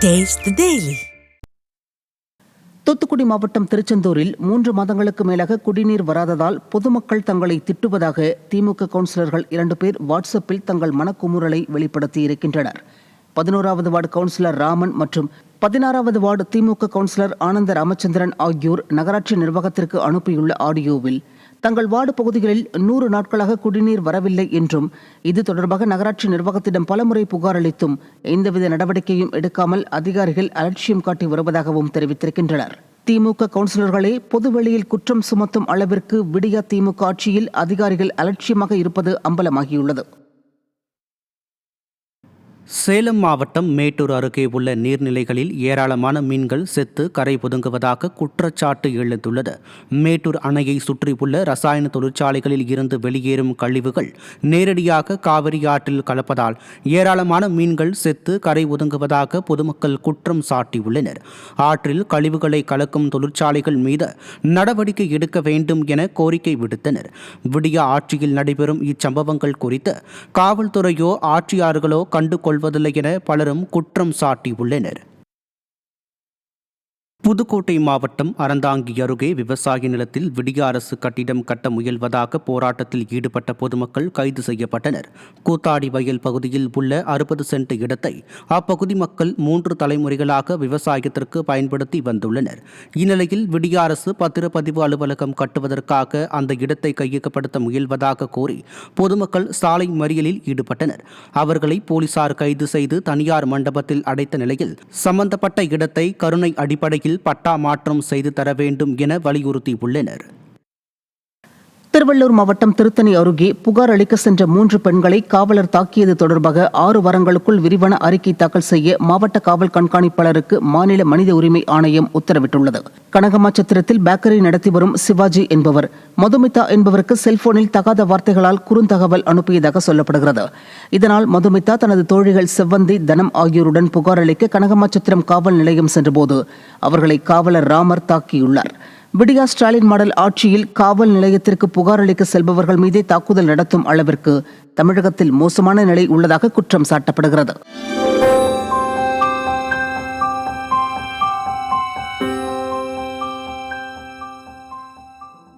Taste the Daily. Thoothukudi மாவட்டம் திருச்செந்தூரில் 3 மாதங்களுக்கு மேலாக குடிநீர் வராததால் பொதுமக்கள் தங்களை திட்டுவதாக திமுக கவுன்சிலர்கள் 2 பேர் வாட்ஸ்அப்பில் தங்கள் மனக்குமுறலை வெளிப்படுத்தியிருக்கின்றனர். 11வது வார்டு கவுன்சிலர் ராமன் மற்றும் 16வது வார்டு திமுக கவுன்சிலர் ஆனந்த ராமச்சந்திரன் ஆகியோர் நகராட்சி நிர்வாகத்திற்கு அனுப்பியுள்ள ஆடியோவில் தங்கள் வார்டு பகுதிகளில் 100 நாட்களாக குடிநீர் வரவில்லை என்றும் இது தொடர்பாக நகராட்சி நிர்வாகத்திடம் பலமுறை புகார் அளித்தும் எந்தவித நடவடிக்கையும் எடுக்காமல் அதிகாரிகள் அலட்சியம் காட்டி வருவதாகவும் தெரிவித்திருக்கின்றனர். திமுக கவுன்சிலர்களே பொதுவெளியில் குற்றம் சுமத்தும் அளவிற்கு விடியா திமுக ஆட்சியில் அதிகாரிகள் அலட்சியமாக இருப்பது அம்பலமாகியுள்ளது. சேலம் மாவட்டம் மேட்டூர் அருகே உள்ள நீர்நிலைகளில் ஏராளமான மீன்கள் செத்து கரை ஒதுங்குவதாக குற்றச்சாட்டு எழுந்துள்ளது. மேட்டூர் அணையை சுற்றியுள்ள ரசாயன தொழிற்சாலைகளில் இருந்து வெளியேறும் கழிவுகள் நேரடியாக காவிரி ஆற்றில் கலப்பதால் ஏராளமான மீன்கள் செத்து கரை ஒதுங்குவதாக பொதுமக்கள் குற்றம் சாட்டியுள்ளனர். ஆற்றில் கழிவுகளை கலக்கும் தொழிற்சாலைகள் மீது நடவடிக்கை எடுக்க வேண்டும் என கோரிக்கை விடுத்தனர். விடியா ஆட்சியில் நடைபெறும் இச்சம்பவங்கள் குறித்து காவல்துறையோ ஆட்சியாளர்களோ கண்டுகொள்வதில்லை என பலரும் குற்றம் சாட்டியுள்ளனர். புதுக்கோட்டை மாவட்டம் அறந்தாங்கி அருகே விவசாய நிலத்தில் விடியா அரசு கட்டிடம் கட்ட முயல்வதாக போராட்டத்தில் ஈடுபட்ட பொதுமக்கள் கைது செய்யப்பட்டனர். கூத்தாடி வயல் பகுதியில் உள்ள 60 சென்ட் இடத்தை அப்பகுதி மக்கள் 3 தலைமுறைகளாக விவசாயத்திற்கு பயன்படுத்தி வந்துள்ளனர். இந்நிலையில் விடியா அரசு பத்திரப்பதிவு அலுவலகம் கட்டுவதற்காக அந்த இடத்தை கையகப்படுத்த முயல்வதாக கோரி பொதுமக்கள் சாலை மறியலில் ஈடுபட்டனர். அவர்களை போலீசார் கைது செய்து தனியார் மண்டபத்தில் அடைத்த நிலையில் சம்பந்தப்பட்ட இடத்தை கருணை அடிப்படையில் பட்டா மாற்றம் செய்து தர வேண்டும் என வலியுறுத்தியுள்ளனர். திருவள்ளூர் மாவட்டம் திருத்தணி அருகே புகார் அளிக்க சென்ற 3 பெண்களை காவலர் தாக்கியது தொடர்பாக 6 வாரங்களுக்குள் விரிவான அறிக்கை தாக்கல் செய்ய மாவட்ட காவல் கண்காணிப்பாளருக்கு மாநில மனித உரிமை ஆணையம் உத்தரவிட்டுள்ளது. கனகமாச்சத்திரத்தில் பேக்கரி நடத்தி வரும் சிவாஜி என்பவர் மதுமிதா என்பவருக்கு செல்போனில் தகாத வார்த்தைகளால் குறுந்தகவல் அனுப்பியதாக சொல்லப்படுகிறது. இதனால் மதுமிதா தனது தோழிகள் செவ்வந்தி, தனம் ஆகியோருடன் புகார் அளிக்க கனகமாச்சத்திரம் காவல் நிலையம் சென்றபோது அவர்களை காவலர் ராமர் தாக்கியுள்ளார். விடியா ஸ்டாலின் மாடல் ஆட்சியில் காவல் நிலையத்திற்கு புகார் அளிக்க செல்பவர்கள் மீதே தாக்குதல் நடத்தும் அளவிற்கு தமிழகத்தில் மோசமான நிலை உள்ளதாக குற்றம் சாட்டப்படுகிறது.